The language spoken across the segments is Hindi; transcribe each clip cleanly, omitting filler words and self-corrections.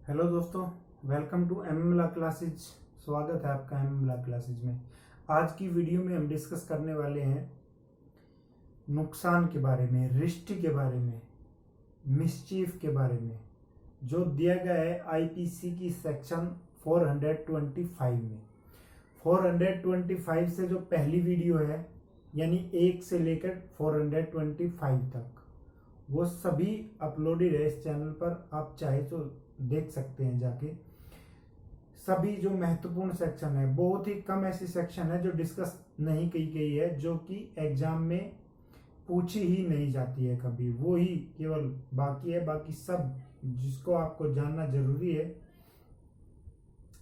हेलो दोस्तों, welcome to MM law classes. स्वागत है आपका एमएम ला क्लासेज में। आज की वीडियो में हम डिस्कस करने वाले हैं नुकसान के बारे में, रिस्ट के बारे में, मिसचीफ के बारे में, जो दिया गया है आईपीसी की सेक्शन 425 में। 425 से जो पहली वीडियो है, यानी 1 से लेकर 425 तक, वो सभी अपलोडेड है इस चैनल पर। आप चाहे तो देख सकते हैं जाके। सभी जो महत्वपूर्ण सेक्शन है, बहुत ही कम ऐसी सेक्शन है जो डिस्कस नहीं की गई है, जो कि एग्जाम में पूछी ही नहीं जाती है कभी, वो ही केवल बाकी है। बाकी सब जिसको आपको जानना जरूरी है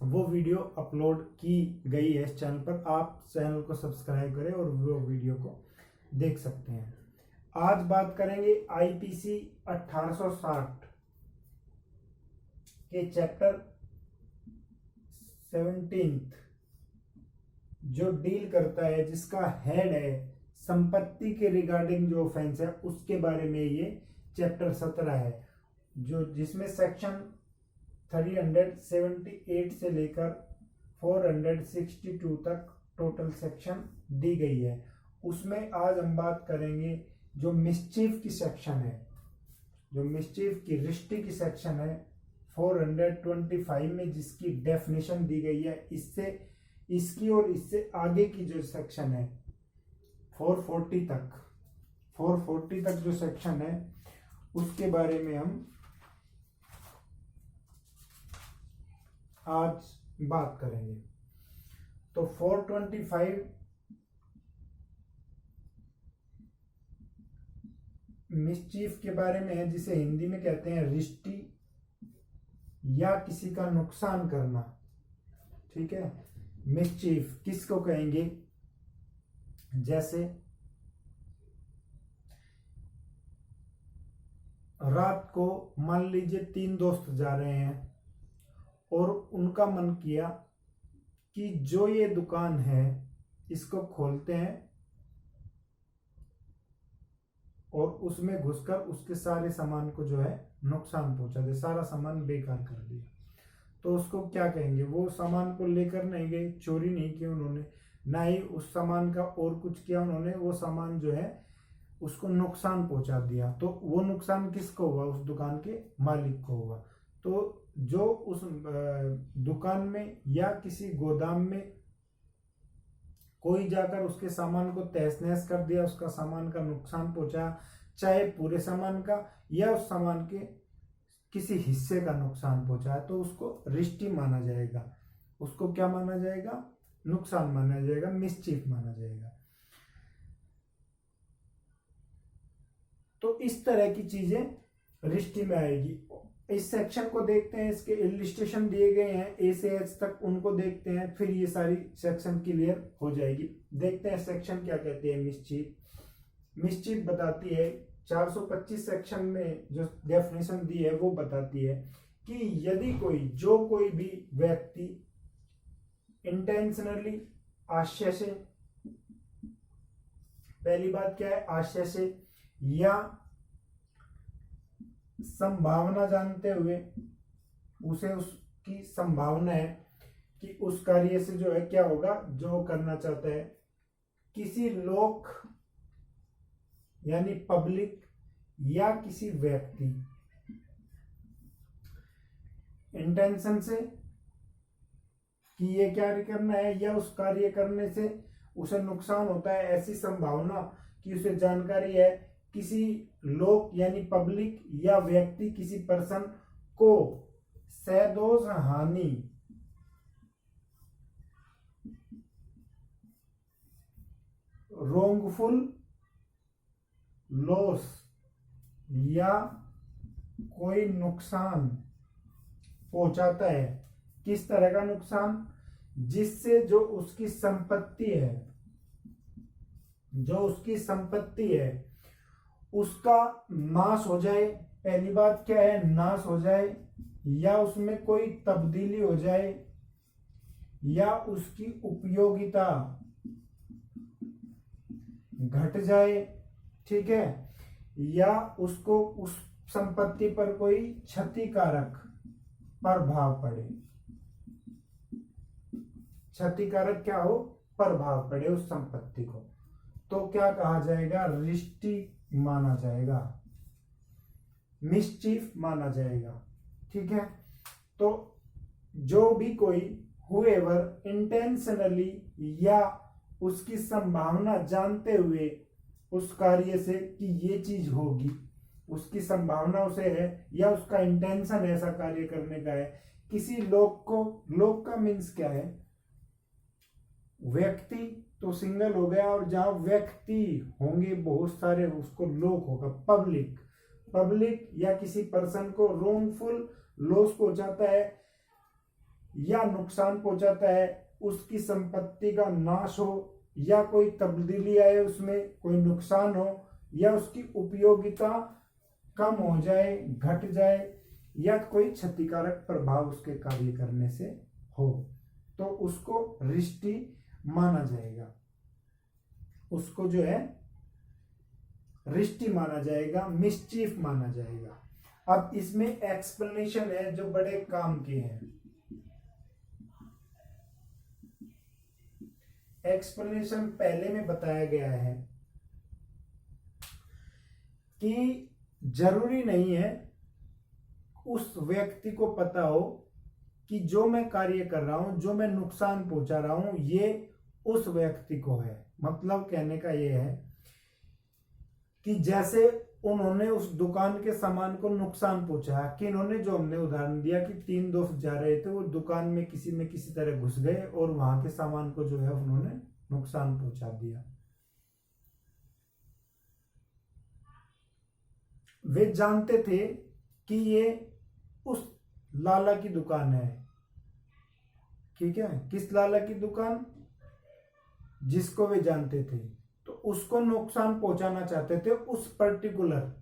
वो वीडियो अपलोड की गई है इस चैनल पर। आप चैनल को सब्सक्राइब करें और वो वीडियो को देख सकते हैं। आज बात करेंगे आईपीसी 1860 के चैप्टर 17 जो डील करता है, जिसका हेड है संपत्ति के रिगार्डिंग जो ऑफेंस है उसके बारे में। ये चैप्टर 17 है जो जिसमें सेक्शन 378 से लेकर 462 तक टोटल सेक्शन दी गई है। उसमें आज हम बात करेंगे जो मिसचीफ की सेक्शन है, जो मिसचीफ की रिश्ते की सेक्शन है 425 में, जिसकी डेफिनेशन दी गई है। इससे इसकी और इससे आगे की जो सेक्शन है 440 तक जो सेक्शन है उसके बारे में हम आज बात करेंगे। तो 425 मिसचीफ के बारे में है, जिसे हिंदी में कहते हैं रिश्ती या किसी का नुकसान करना। ठीक है, मिसचीफ किसको कहेंगे? जैसे रात को मान लीजिए 3 दोस्त जा रहे हैं और उनका मन किया कि जो ये दुकान है इसको खोलते हैं और उसमें घुसकर उसके सारे सामान को जो है नुकसान पहुंचा दे, सारा सामान बेकार कर दिया। तो उसको क्या कहेंगे? वो सामान को लेकर नहीं गए, चोरी नहीं की उन्होंने, ना ही उस सामान का और कुछ किया उन्होंने, वो सामान जो है उसको नुकसान पहुंचा दिया। तो वो नुकसान किसको हुआ? उस दुकान के मालिक को हुआ। तो जो उस दुकान में या किसी गोदाम में कोई जाकर उसके सामान को तहस नहस कर दिया, उसका सामान का नुकसान पहुंचा, चाहे पूरे सामान का या उस सामान के किसी हिस्से का नुकसान पहुंचा, तो उसको रिश्ती माना जाएगा। उसको क्या माना जाएगा? नुकसान माना जाएगा, मिसचीफ माना जाएगा। तो इस तरह की चीजें रिश्ती में आएगी। इस सेक्शन को देखते हैं, इसके इलिस्ट्रेशन दिए गए हैं ए से एच तक, उनको देखते हैं, फिर ये सारी सेक्शन क्लियर हो जाएगी। देखते हैं सेक्शन क्या कहते हैं। मिसचीफ मिसचीफ बताती है 425 सेक्शन में जो डेफिनेशन दी है वो बताती है कि यदि कोई भी व्यक्ति इंटेंशनली, आशय से, पहली बात क्या है? आशय से या संभावना जानते हुए, उसे उसकी संभावना है कि उस कार्य से जो है क्या होगा, जो करना चाहता है, किसी लोक यानी पब्लिक या किसी व्यक्ति इंटेंशन से कि ये कार्य करना है या उस कार्य करने से उसे नुकसान होता है, ऐसी संभावना कि उसे जानकारी है, किसी लोक यानी पब्लिक या व्यक्ति, किसी पर्सन को सदोष हानि रोंगफुल लॉस या कोई नुकसान पहुंचाता है। किस तरह का नुकसान? जिससे जो उसकी संपत्ति है उसका नाश हो जाए। पहली बात क्या है? नाश हो जाए, या उसमें कोई तब्दीली हो जाए, या उसकी उपयोगिता घट जाए। ठीक है, या उसको उस संपत्ति पर कोई क्षतिकारक प्रभाव पड़े, क्षतिकारक क्या हो, प्रभाव पड़े उस संपत्ति को, तो क्या कहा जाएगा, रिष्टि माना जाएगा, मिसचीफ माना जाएगा। ठीक है, तो जो भी कोई हुएवर इंटेंशनली या उसकी संभावना जानते हुए उस कार्य से कि ये चीज होगी, उसकी संभावना उसे है या उसका इंटेंशन ऐसा कार्य करने का है, किसी लोग को, लोग का मीन्स क्या है, व्यक्ति तो सिंगल हो गया, और जहां व्यक्ति होंगे बहुत सारे उसको लोग होगा, पब्लिक, पब्लिक या किसी पर्सन को रोंगफुल लॉस पहुंचाता है या नुकसान पहुंचाता है, उसकी संपत्ति का नाश हो या कोई तब्दीली आए उसमें, कोई नुकसान हो या उसकी उपयोगिता कम हो जाए, घट जाए, या कोई क्षतिकारक प्रभाव उसके कार्य करने से हो, तो उसको रिष्टि माना जाएगा, उसको जो है रिष्टि माना जाएगा, मिसचीफ माना जाएगा। अब इसमें एक्सप्लेनेशन है जो बड़े काम के हैं। एक्सप्लेनेशन पहले में बताया गया है कि जरूरी नहीं है उस व्यक्ति को पता हो कि जो मैं कार्य कर रहा हूं, जो मैं नुकसान पहुंचा रहा हूं, ये उस व्यक्ति को है। मतलब कहने का ये है कि जैसे उन्होंने उस दुकान के सामान को नुकसान पहुंचाया, कि इन्होंने जो हमने उदाहरण दिया कि 3 दोस्त जा रहे थे, वो दुकान में किसी तरह घुस गए और वहां के सामान को जो है उन्होंने नुकसान पहुंचा दिया। वे जानते थे कि ये उस लाला की दुकान है, ठीक है, किस लाला की दुकान, जिसको वे जानते थे, तो उसको नुकसान पहुंचाना चाहते थे उस पर्टिकुलर,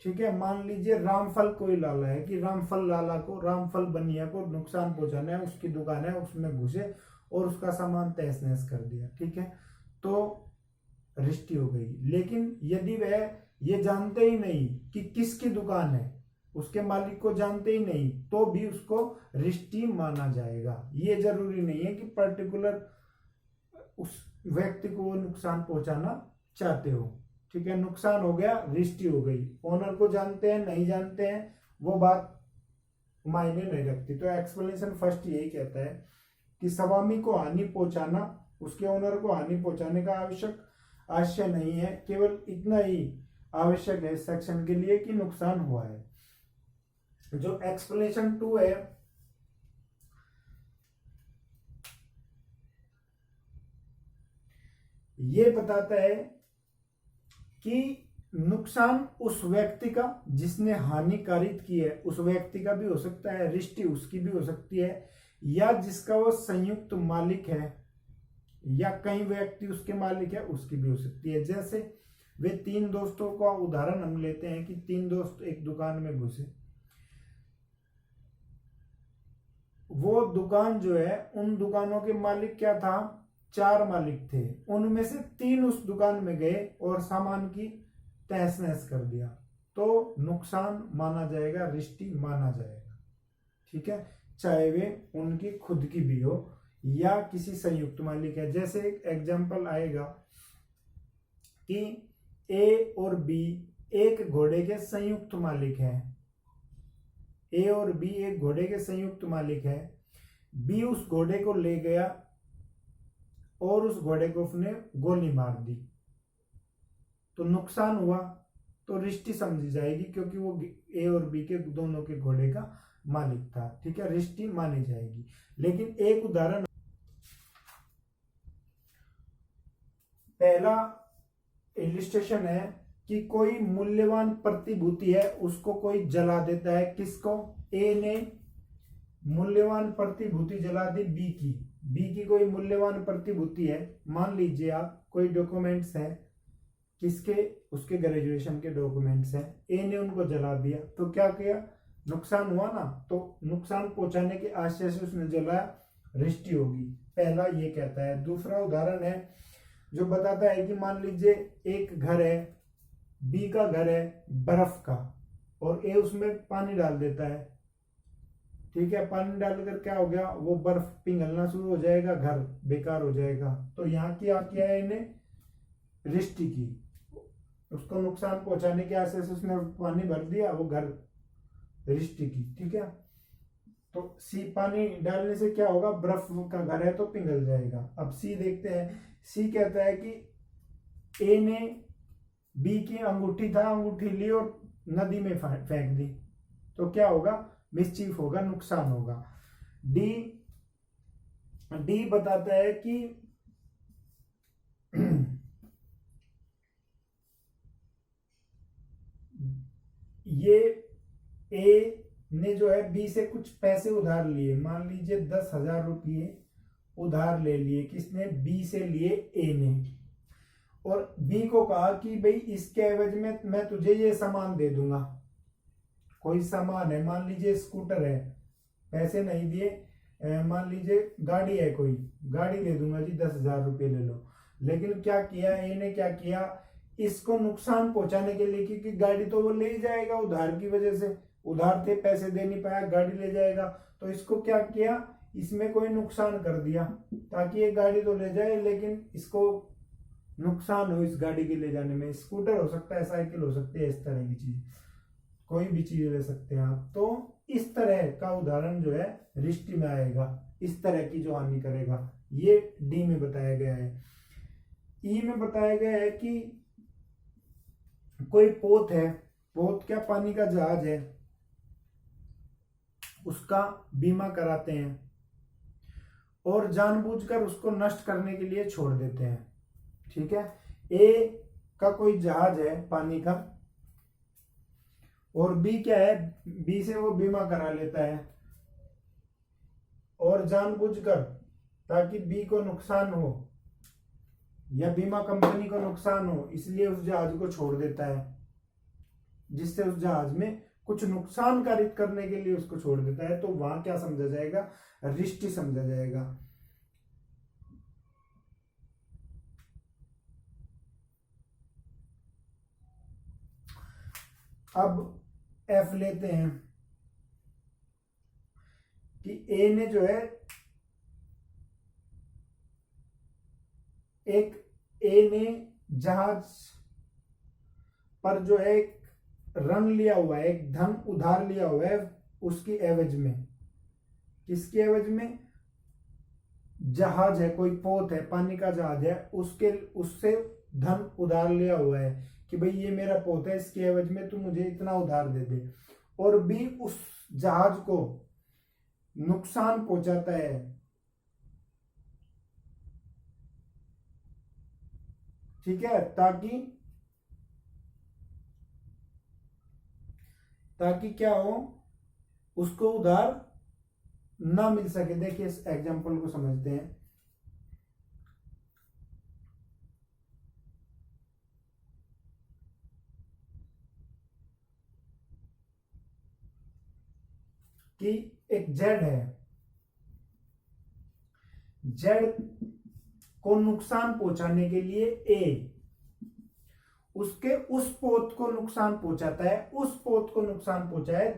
ठीक है। मान लीजिए रामफल कोई लाला है कि रामफल लाला को, रामफल बनिया को नुकसान पहुंचाना है, उसकी दुकान है, उसमें घुसे और उसका सामान तहस नहस कर दिया, ठीक है, तो रिष्टि हो गई। लेकिन यदि वह ये जानते ही नहीं कि किसकी दुकान है, उसके मालिक को जानते ही नहीं, तो भी उसको रिष्टि माना जाएगा। ये जरूरी नहीं है कि पर्टिकुलर उस व्यक्ति को वो नुकसान पहुंचाना चाहते हो, ठीक है, नुकसान हो गया, रिष्टि हो गई। ओनर को जानते हैं नहीं जानते हैं वो बात मायने नहीं रखती। तो एक्सप्लेनेशन फर्स्ट यही कहता है कि स्वामी को हानि पहुंचाना, उसके ओनर को हानि पहुंचाने का आवश्य नहीं है, केवल इतना ही आवश्यक है सेक्शन के लिए कि नुकसान हुआ है। जो एक्सप्लेनेशन 2 है, ये बताता है कि नुकसान उस व्यक्ति का जिसने हानि कारित की है, उस व्यक्ति का भी हो सकता है, रिष्टि उसकी भी हो सकती है, या जिसका वो संयुक्त मालिक है, या कई व्यक्ति उसके मालिक है, उसकी भी हो सकती है। जैसे वे 3 दोस्तों का उदाहरण हम लेते हैं कि 3 दोस्त एक दुकान में घुसे, वो दुकान जो है, उन दुकानों के मालिक क्या था, 4 मालिक थे, उनमें से 3 उस दुकान में गए और सामान की तहस नहस कर दिया, तो नुकसान माना जाएगा, रिष्टि माना जाएगा, ठीक है, चाहे वे उनकी खुद की भी हो या किसी संयुक्त मालिक है। जैसे एक एग्जांपल आएगा कि ए और बी एक घोड़े के संयुक्त मालिक हैं, ए और बी एक घोड़े के संयुक्त मालिक है, बी उस घोड़े को ले गया और उस घोड़े को उसने गोली मार दी, तो नुकसान हुआ, तो रिष्टि समझी जाएगी क्योंकि वो ए और बी के दोनों के घोड़े का मालिक था, ठीक है, रिष्टि मानी जाएगी। लेकिन एक उदाहरण, पहला इलिस्ट्रेशन है कि कोई मूल्यवान प्रतिभूति है, उसको कोई जला देता है, किसको, ए ने मूल्यवान प्रतिभूति जला दी बी की कोई मूल्यवान प्रतिभूति है, मान लीजिए आप कोई डॉक्यूमेंट्स है, किसके, उसके ग्रेजुएशन के डॉक्यूमेंट्स हैं, ए ने उनको जला दिया, तो क्या किया, नुकसान हुआ ना, तो नुकसान पहुंचाने के आशय से उसने जलाया, रिष्टि होगी। पहला ये कहता है। दूसरा उदाहरण है जो बताता है कि मान लीजिए एक घर है, बी का घर है बर्फ का, और ए उसमें पानी डाल देता है, ठीक है, पानी डालकर क्या हो गया, वो बर्फ पिघलना शुरू हो जाएगा, घर बेकार हो जाएगा। तो यहाँ क्या है, इन्हें रिष्टि की, उसको नुकसान पहुंचाने के आशय से उसने पानी भर दिया, वो घर रिष्टि की। ठीक है, तो सी, पानी डालने से क्या होगा, बर्फ का घर है तो पिघल जाएगा। अब सी देखते हैं, सी कहता है कि ए ने बी की अंगूठी था, अंगूठी ली और नदी में फेंक दी, तो क्या होगा, मिसचीफ होगा, नुकसान होगा। डी डी बताता है कि ये ए ने जो है बी से कुछ पैसे उधार लिए, मान लीजिए 10,000 रुपये उधार ले लिए, किसने, बी से लिए ए ने, और बी को कहा कि भाई इसके एवज में मैं तुझे ये सामान दे दूंगा, कोई सामान है, मान लीजिए स्कूटर है, पैसे नहीं दिए, मान लीजिए गाड़ी है, कोई गाड़ी दे दूंगा जी, 10,000 रुपये ले लो। लेकिन क्या किया ए ने, क्या किया, इसको नुकसान पहुंचाने के लिए, क्योंकि गाड़ी तो वो ले ही जाएगा उधार की वजह से, उधार थे, पैसे दे नहीं पाया, गाड़ी ले जाएगा, तो इसको क्या किया, इसमें कोई नुकसान कर दिया, ताकि ये गाड़ी तो ले जाए लेकिन इसको नुकसान हो इस गाड़ी के ले जाने में। स्कूटर हो सकता है, साइकिल हो सकती है, इस तरह की चीज, कोई भी चीज ले सकते हैं आप। तो इस तरह का उदाहरण जो है रिष्टि में आएगा, इस तरह की जो हानि करेगा, ये डी में बताया गया है। ई में बताया गया है कि कोई पोत है, पोत क्या, पानी का जहाज है, उसका बीमा कराते हैं और जानबूझकर उसको नष्ट करने के लिए छोड़ देते हैं। ठीक है, ए का कोई जहाज है पानी का, और बी क्या है, बी से वो बीमा करा लेता है, और जानबूझकर, ताकि बी को नुकसान हो या बीमा कंपनी को नुकसान हो, इसलिए उस जहाज को छोड़ देता है, जिससे उस जहाज में कुछ नुकसान कारित करने के लिए उसको छोड़ देता है। तो वहां क्या समझा जाएगा, रिष्टि समझा जाएगा। अब एफ लेते हैं कि ए ने जो है ए ने जहाज पर जो है एक ऋण लिया हुआ है, एक धन उधार लिया हुआ है, उसकी एवज में, किसकी एवज में, जहाज है, कोई पोत है, पानी का जहाज है, उससे धन उधार लिया हुआ है कि भाई ये मेरा पोत है, इसके एवज में तू मुझे इतना उधार दे दे, और भी उस जहाज को नुकसान पहुंचाता है, ठीक है, ताकि क्या हो, उसको उधार ना मिल सके। देखिए इस एग्जांपल को समझते हैं कि एक जेड है, जेड को नुकसान पहुंचाने के लिए ए उसके उस पोत को नुकसान पहुंचाता है, उस पोत को नुकसान पहुंचाए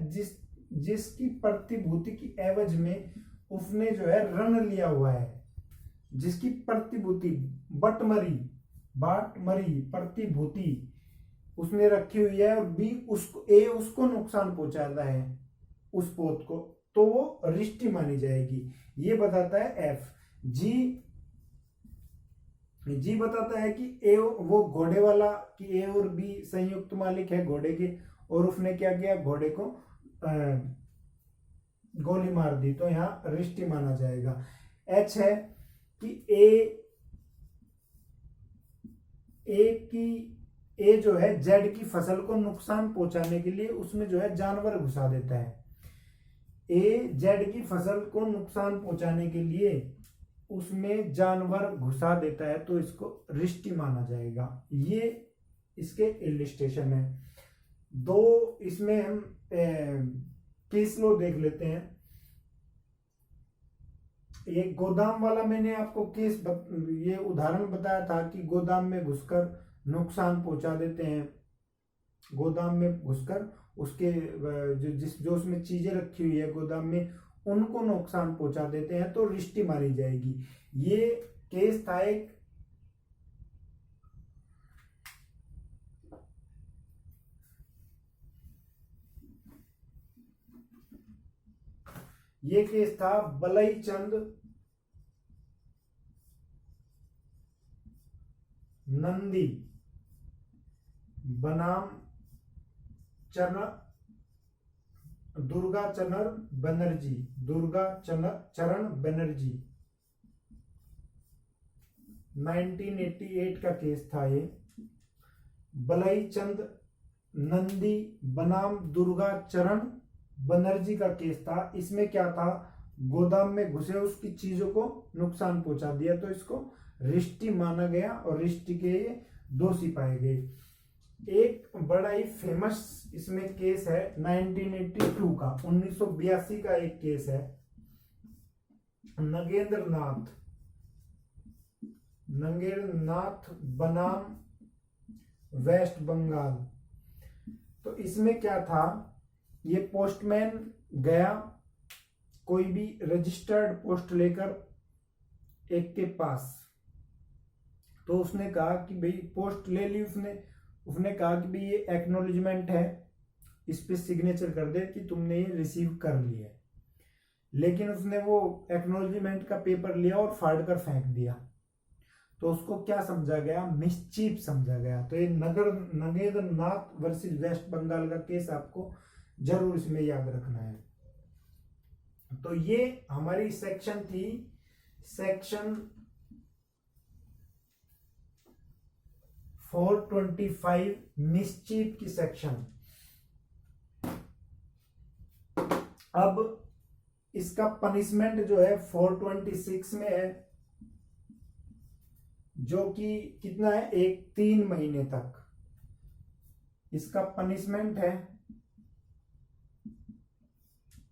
जिसकी प्रतिभूति की एवज में उसने जो है ऋण लिया हुआ है, जिसकी प्रतिभूति बटमरी प्रतिभूति उसने रखी हुई है, और बी उसको नुकसान पहुंचाता है उस पोत को, तो वो रिष्टि मानी जाएगी। ये बताता है एफ। जी बताता है कि ए वो घोड़े वाला, कि ए और बी संयुक्त मालिक है घोड़े के, और उसने क्या किया, घोड़े को गोली मार दी, तो यहां रिष्टि माना जाएगा। एच है कि ए जो है जेड की फसल को नुकसान पहुंचाने के लिए उसमें जो है जानवर घुसा देता है, ए जेड की फसल को नुकसान पहुंचाने के लिए उसमें जानवर घुसा देता है, तो इसको रिष्टि माना जाएगा। ये इसके इलिस्ट्रेशन है। दो इसमें हम केस लो देख लेते हैं। ये गोदाम वाला मैंने आपको ये उदाहरण बताया था कि गोदाम में घुसकर नुकसान पहुंचा देते हैं, गोदाम में घुसकर उसके जो उसमें चीजें रखी हुई है गोदाम में उनको नुकसान पहुंचा देते हैं तो रिश्ती मारी जाएगी। ये केस था एक ये केस था बलई चंद नंदी बनाम दुर्गा चरण बनर्जी 1988 का केस था ये। बलई चंद नंदी बनाम दुर्गा चरण बनर्जी का केस था। इसमें क्या था, गोदाम में घुसे उसकी चीजों को नुकसान पहुंचा दिया तो इसको रिश्ती माना गया और रिश्ती के दोषी पाए गए। एक बड़ा ही फेमस इसमें केस है 1982 का 1982 का एक केस है नगेंद्रनाथ बनाम वेस्ट बंगाल। तो इसमें क्या था, ये पोस्टमैन गया कोई भी रजिस्टर्ड पोस्ट लेकर एक के पास, तो उसने कहा कि भाई पोस्ट ले ली उसने कहा कि भाई ये एक्नॉलेजमेंट है, इस पे सिग्नेचर कर दे कि तुमने ये रिसीव कर लिया। लेकिन उसने वो एक्नॉलेजमेंट का पेपर लिया और फाड़ कर फेंक दिया, तो उसको क्या समझा गया, मिसचीफ समझा गया। तो ये नगेंद्रनाथ वर्सेस वेस्ट बंगाल का केस आपको जरूर इसमें याद रखना है। तो ये हमारी सेक्शन थी सेक्शन 425 मिसचीफ की सेक्शन। अब इसका पनिशमेंट जो है 426 में है, जो कि कितना है, 3 महीने तक इसका पनिशमेंट है,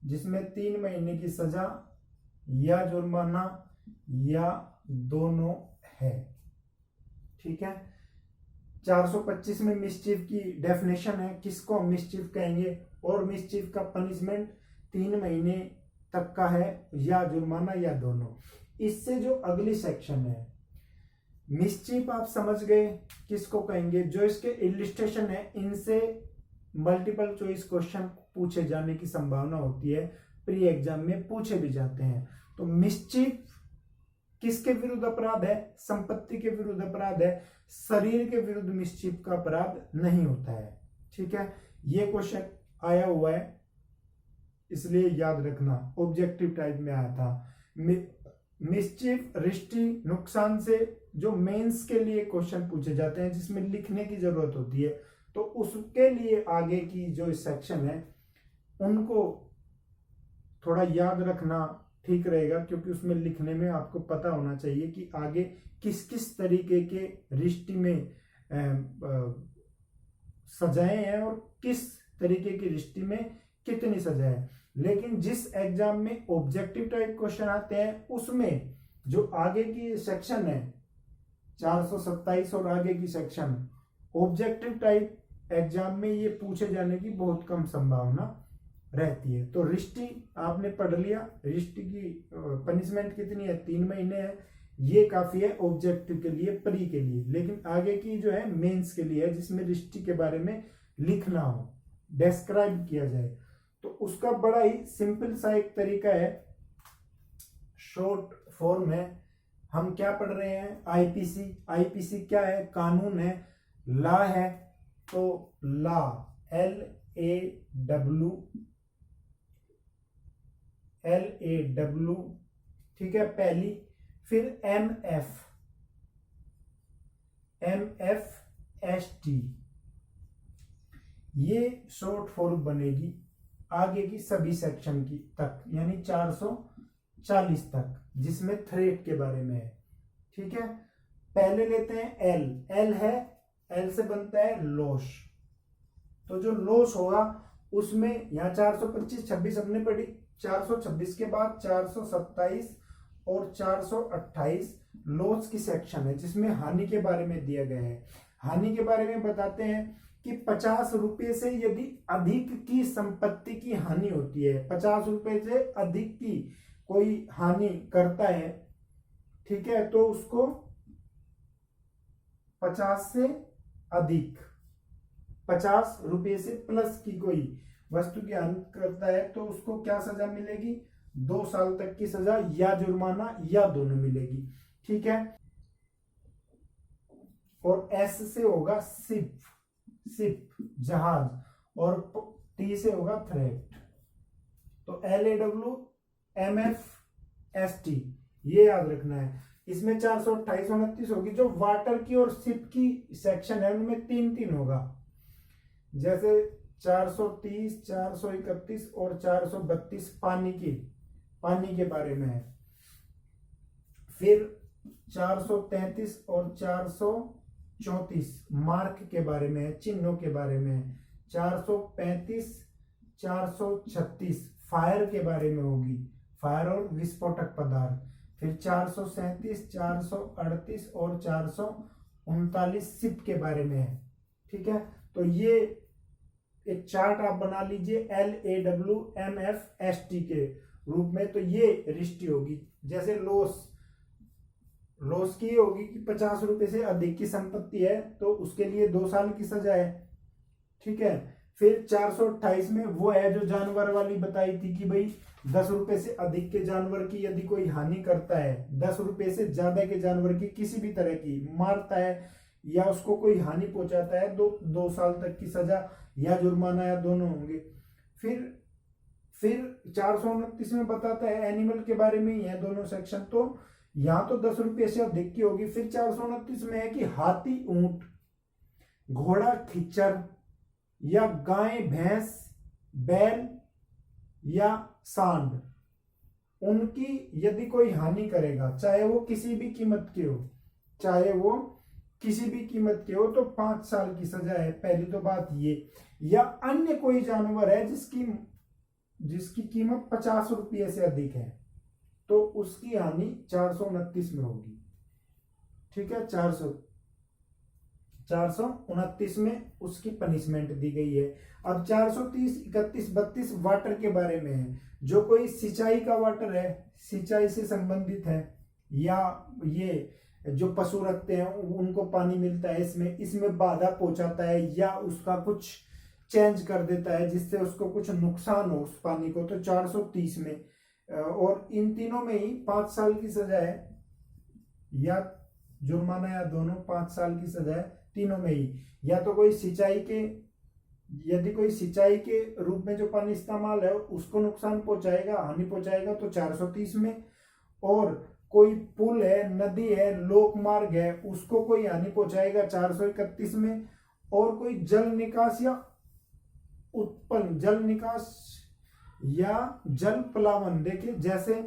जिसमें 3 महीने की सजा या जुर्माना या दोनों है। ठीक है। 425 में मिसचीफ की डेफिनेशन है, किसको हम मिसचीफ कहेंगे, और मिसचीफ का पनिशमेंट 3 महीने तक का है या जुर्माना या दोनों। इससे जो अगली सेक्शन है मिसचीफ, आप समझ गए किसको कहेंगे, जो इसके इलिस्ट्रेशन है इनसे मल्टीपल चॉइस क्वेश्चन पूछे जाने की संभावना होती है, प्री एग्जाम में पूछे भी जाते हैं। तो मिसचीफ किसके विरुद्ध अपराध है, संपत्ति के विरुद्ध अपराध है, शरीर के विरुद्ध मिसचीफ का अपराध नहीं होता है। ठीक है, ये क्वेश्चन आया हुआ है इसलिए याद रखना, ऑब्जेक्टिव टाइप में आया था। मिसचीफ रिश्ती नुकसान से जो मेंस के लिए क्वेश्चन पूछे जाते हैं जिसमें लिखने की जरूरत होती है, तो उसके लिए आगे की जो सेक्शन है उनको थोड़ा याद रखना ठीक रहेगा, क्योंकि उसमें लिखने में आपको पता होना चाहिए कि आगे किस किस तरीके के रिश्ती में सजाएं हैं और किस तरीके की रिश्ती में कितनी सजा है। लेकिन जिस एग्जाम में ऑब्जेक्टिव टाइप क्वेश्चन आते हैं उसमें जो आगे की सेक्शन है 427 और आगे की सेक्शन, ऑब्जेक्टिव टाइप एग्जाम में ये पूछे जाने की बहुत कम संभावना रहती है। तो रिश्ती आपने पढ़ लिया, रिश्ती की पनिशमेंट कितनी है, 3 महीने है, ये काफी है ऑब्जेक्टिव के लिए, प्री के लिए। लेकिन आगे की जो है मेंस के लिए है, जिसमें रिश्ती के बारे में लिखना हो, डिस्क्राइब किया जाए, तो उसका बड़ा ही सिंपल सा एक तरीका है, शॉर्ट फॉर्म है। हम क्या पढ़ रहे हैं, आईपीसी। आईपीसी क्या है, कानून है, लॉ है, तो लॉ LAW, ठीक है, पहली। फिर MFST, ये शॉर्ट फॉर्म बनेगी आगे की सभी सेक्शन की तक, यानी 440 तक, जिसमें थ्रेट के बारे में है। ठीक है, पहले लेते हैं एल है, एल से बनता है लॉस। तो जो लॉस होगा उसमें यहाँ 425 26 हमने पढ़ी, 426 के बाद 427 और 428 लॉस की सेक्शन है, जिसमें हानि के बारे में दिया गया है। हानि के बारे में बताते हैं कि 50 रुपए से यदि अधिक की संपत्ति की हानि होती है, 50 रुपए से अधिक की कोई हानि करता है, ठीक है, तो उसको 50 से अधिक, 50 रुपए से प्लस की कोई वस्तु की हानि करता है तो उसको क्या सजा मिलेगी, 2 साल तक की सजा या जुर्माना या दोनों मिलेगी, ठीक है। और एस से होगा शिप, शिप जहाज, और टी से होगा थ्रेट। तो LAW MFST ये याद रखना है। इसमें 428-29 होगी। जो वाटर की और शिप की सेक्शन है उनमें 3-3 होगा, जैसे 430, 431 और 432 पानी के बारे में है। फिर 433 और 434 मार्क के बारे में है, चिन्हों के बारे में है। 435, 436 फायर के बारे में होगी, फायर और विस्फोटक पदार्थ। फिर 437, 438 और 439 शिप के बारे में है, ठीक है। तो ये एक चार्ट आप बना लीजिए LAWMFST के रूप में। तो ये रिश्ती होगी, जैसे लॉस की होगी कि 50 रुपए से अधिक की संपत्ति है तो उसके लिए 2 साल की सजा है, ठीक है। फिर 428 में वो है जो जानवर वाली बताई थी कि भाई 10 रुपए से अधिक के जानवर की यदि कोई हानि करता है, 10 रुपए से ज्यादा के जानवर की किसी भी तरह की मारता है या उसको कोई हानि पहुंचाता है, 2 साल तक की सजा या जुर्माना या दोनों होंगे। फिर 429 में बताता है एनिमल के बारे में ही है दोनों सेक्शन, तो यहां तो 10 रुपये से अधिक की होगी। फिर 429 में है कि हाथी, ऊंट, घोड़ा, खच्चर या गाय, भैंस, बैल या सांड, उनकी यदि कोई हानि करेगा, चाहे वो किसी भी कीमत के हो, चाहे वो किसी भी कीमत के हो, तो 5 साल की सजा है। पहली तो बात ये। या अन्य कोई जानवर है जिसकी कीमत 50 रुपये से अधिक है तो उसकी हानि 429 में होगी, ठीक है। 429 में उसकी पनिशमेंट दी गई है। अब 430, 31, 32 वाटर के बारे में है। जो कोई सिंचाई का वाटर है, सिंचाई से संबंधित है, या ये जो पशु रखते हैं उनको पानी मिलता है, इसमें बाधा पहुंचाता है या उसका कुछ चेंज कर देता है जिससे उसको कुछ नुकसान हो उस पानी को, तो 430 में। और इन तीनों में ही 5 साल की सजा है, या जुर्माना या दोनों, 5 साल की सजा है तीनों में ही। या तो कोई यदि कोई सिंचाई के रूप में जो पानी इस्तेमाल है उसको नुकसान पहुंचाएगा, हानि पहुंचाएगा, तो 430 में। और कोई पुल है, नदी है, लोक मार्ग है, उसको कोई हानि पहुंचाएगा, 431 में। और कोई जल निकास या उत्पन्न जल निकास या जल प्लावन, देखिए जैसे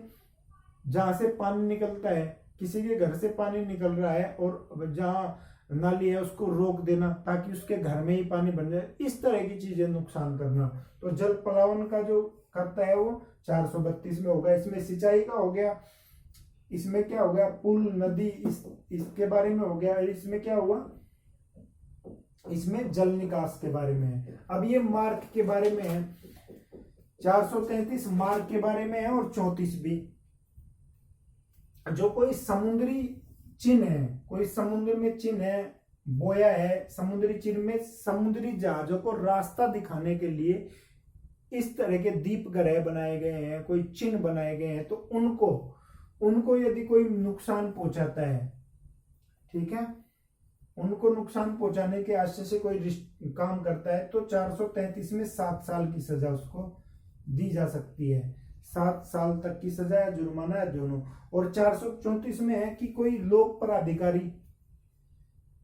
जहां से पानी निकलता है, किसी के घर से पानी निकल रहा है और जहां नाली है उसको रोक देना ताकि उसके घर में ही पानी बन जाए, इस तरह की चीजें नुकसान करना, तो जल प्लावन का जो करता है वो 432 में होगा। इसमें सिंचाई का हो गया, इसमें क्या हो गया, पुल, नदी, इसके बारे में हो गया। इसमें क्या हुआ, इसमें जल निकास के बारे में है। अब ये मार्क के बारे में है, 433 मार्क के बारे में है और 34 भी। जो कोई समुद्री चिन्ह है, कोई समुद्र में चिन्ह है, बोया है, समुद्री चिन्ह में समुद्री जहाजों को रास्ता दिखाने के लिए इस तरह के दीप ग्रह बनाए गए हैं, कोई चिन्ह बनाए गए हैं, तो उनको यदि कोई नुकसान पहुंचाता है, ठीक है, उनको नुकसान पहुंचाने के आशय से कोई काम करता है, तो 433 में 7 साल की सजा उसको दी जा सकती है, 7 साल तक की सजा या जुर्माना या दोनों। और 434 में है कि कोई लोक प्राधिकारी,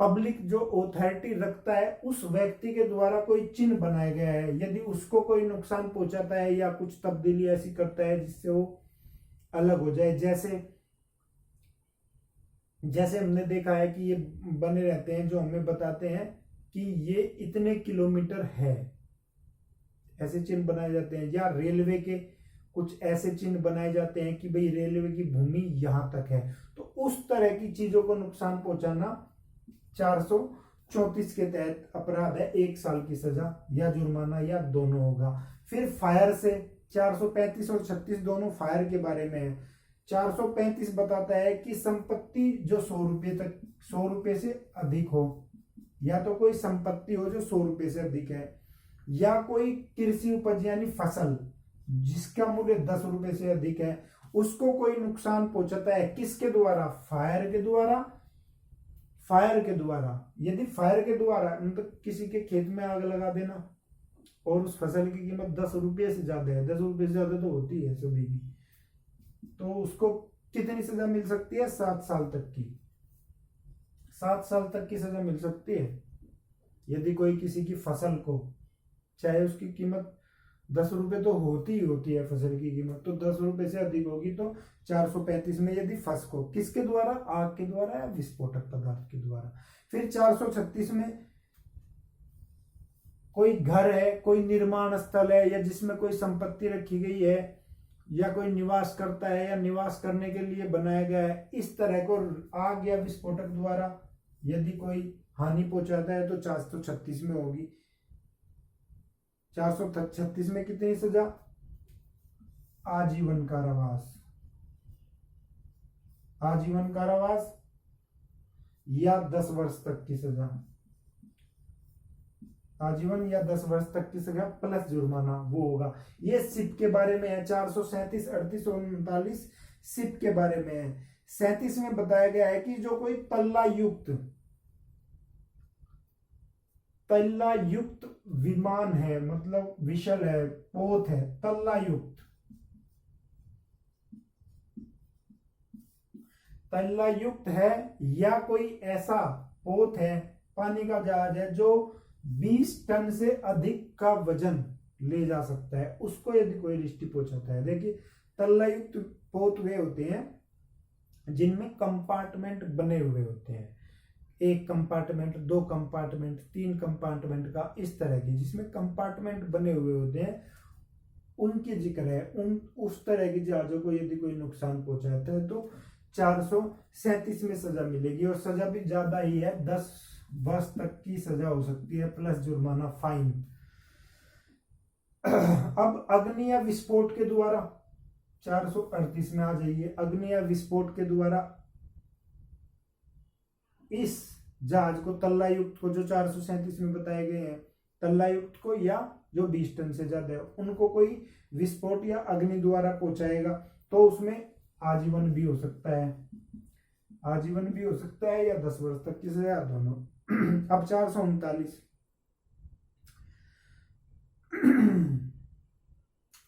पब्लिक जो ऑथोरिटी रखता है, उस व्यक्ति के द्वारा कोई चिन्ह बनाया गया है, यदि उसको कोई नुकसान पहुंचाता है या कुछ तब्दीली ऐसी करता है जिससे वो अलग हो जाए, जैसे हमने देखा है कि ये बने रहते हैं जो हमें बताते हैं कि ये इतने किलोमीटर है, ऐसे चिन्ह बनाए जाते हैं। या रेलवे के कुछ ऐसे चिन्ह बनाए जाते हैं कि भाई रेलवे की भूमि यहां तक है, तो उस तरह की चीजों को नुकसान पहुंचाना 34 के तहत अपराध है 1 साल की सजा या जुर्माना या दोनों होगा। फिर फायर से 435 और 36 दोनों फायर के बारे में है। 435 बताता है कि संपत्ति जो 100 रुपये तक 100 रुपये से अधिक हो, या तो कोई संपत्ति हो जो 100 रुपये से अधिक है, या कोई कृषि उपज यानी फसल जिसका मूल्य 10 रुपये से अधिक है, उसको कोई नुकसान पहुंचाता है किसके द्वारा? फायर के द्वारा। फायर के द्वारा, यदि फायर के द्वारा मतलब किसी के खेत में आग लगा देना और उस फसल की कीमत 10 रुपये से ज्यादा है, 10 रुपये से ज्यादा तो होती है सभी की, तो उसको कितनी सजा मिल सकती है? 7 साल तक की। 7 साल तक की सजा मिल सकती है यदि कोई किसी की फसल को, चाहे उसकी कीमत 10 रुपये तो होती ही होती है फसल की कीमत, तो 10 रुपये से अधिक होगी तो 435 में यदि फंस को किसके द्वारा? आग के द्वारा या विस्फोटक पदार्थ के द्वारा। फिर 436 में कोई घर है, कोई निर्माण स्थल है, या जिसमें कोई संपत्ति रखी गई है, या कोई निवास करता है या निवास करने के लिए बनाया गया है, इस तरह को आग या विस्फोटक द्वारा यदि कोई हानि पहुंचाता है तो 436 में होगी। 436 में कितनी सजा? आजीवन कारावास। आजीवन कारावास या 10 वर्ष तक की सजा। आजीवन या 10 वर्ष तक की सजा प्लस जुर्माना वो होगा। ये सिप के बारे में है। 437, 38 और 39 सिप के बारे में है। 37 में बताया गया है कि जो कोई तल्ला युक्त विमान है, मतलब विशल है, पोत है, तल्ला युक्त है, या कोई ऐसा पोत है, पानी का जहाज है जो 20 टन से अधिक का वजन ले जा सकता है, उसको यदि कोई रिश्ती पहुंचाता है। देखिए, तल्ला युक्त पोत वे होते हैं जिनमें कंपार्टमेंट बने हुए होते हैं, 1 कंपार्टमेंट, 2 कंपार्टमेंट, 3 कंपार्टमेंट का, इस तरह की जिसमें कंपार्टमेंट बने हुए होते हैं, उनकी जिक्र है। उस तरह की जहाजों को यदि कोई नुकसान पहुंचाता है तो 437 में सजा मिलेगी, और सजा भी ज्यादा ही है, 10 वर्ष तक की सजा हो सकती है प्लस जुर्माना, फाइन। अब अग्नि या विस्फोट के द्वारा 438 में आ जाइए। अग्नि या विस्फोट के द्वारा इस जहाज को, तल्ला युक्त को, जो 437 में बताए गए हैं, तल्ला युक्त को या जो 20 टन से ज्यादा है, उनको कोई विस्फोट या अग्नि द्वारा पहुंचाएगा तो उसमें आजीवन भी हो सकता है, आजीवन भी हो सकता है, या 10 वर्ष तक की सजा, दोनों। अब 439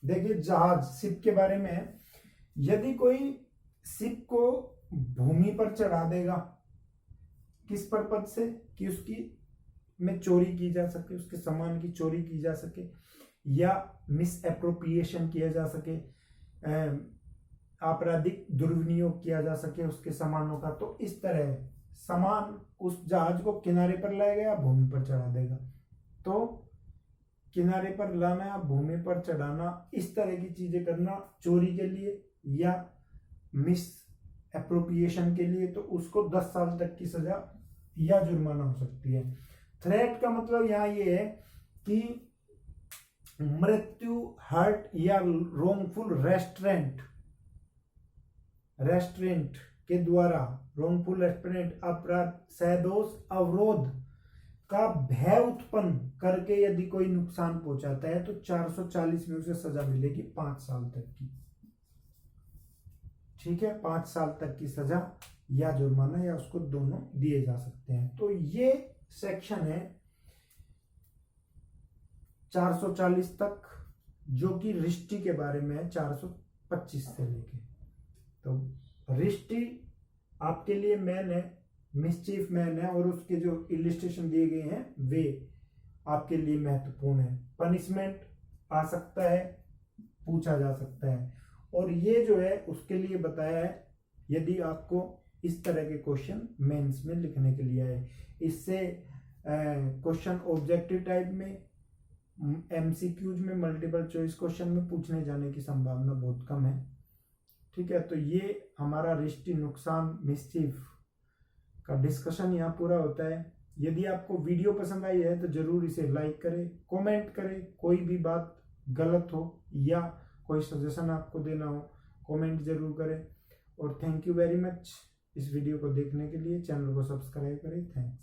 देखिए, जहाज, शिप के बारे में है। यदि कोई शिप को भूमि पर चढ़ा देगा, किस पर्पज से? कि उसकी में चोरी की जा सके, उसके सामान की चोरी की जा सके, या मिस एप्रोप्रिएशन किया जा सके, आपराधिक दुर्विनियोग किया जा सके उसके सामानों का, तो इस तरह सामान उस जहाज को किनारे पर लाएगा या भूमि पर चढ़ा देगा। तो किनारे पर लाना या भूमि पर चढ़ाना, इस तरह की चीजें करना चोरी के लिए या मिस एप्रोप्रिएशन के लिए, तो उसको 10 साल तक की सजा या जुर्माना हो सकती है। थ्रेट का मतलब यहाँ ये है कि मृत्यु, हर्ट या रोंगफुल रेस्ट्रेंट के द्वारा, रोंगफुल रेस्ट्रेंट, अपराध, सैदोष, अवरोध का भय उत्पन्न करके यदि कोई नुकसान पहुंचाता है तो 440 में उसे सजा मिलेगी 5 साल तक की। ठीक है, 5 साल तक की सजा या जुर्माना, या उसको दोनों दिए जा सकते हैं। तो ये सेक्शन है 440 तक, जो कि रिश्ती के बारे में है 425 से लेके। तो रिश्ती आपके लिए मैन है, मिसचीफ मैन है, और उसके जो इलिस्ट्रेशन दिए गए हैं वे आपके लिए महत्वपूर्ण है। पनिशमेंट आ सकता है, पूछा जा सकता है, और ये जो है उसके लिए बताया है यदि आपको इस तरह के क्वेश्चन मेंस में लिखने के लिए है। इससे क्वेश्चन ऑब्जेक्टिव टाइप में, एमसीक्यूज में, मल्टीपल चॉइस क्वेश्चन में पूछने जाने की संभावना बहुत कम है। ठीक है, तो ये हमारा रिश्ती, नुकसान, मिसचीफ का डिस्कशन यहाँ पूरा होता है। यदि आपको वीडियो पसंद आई है तो जरूर इसे लाइक करें, कमेंट करें, कोई भी बात गलत हो या कोई सजेशन आपको देना हो कमेंट जरूर करें। और थैंक यू वेरी मच इस वीडियो को देखने के लिए। चैनल को सब्सक्राइब करें। थैंक्स।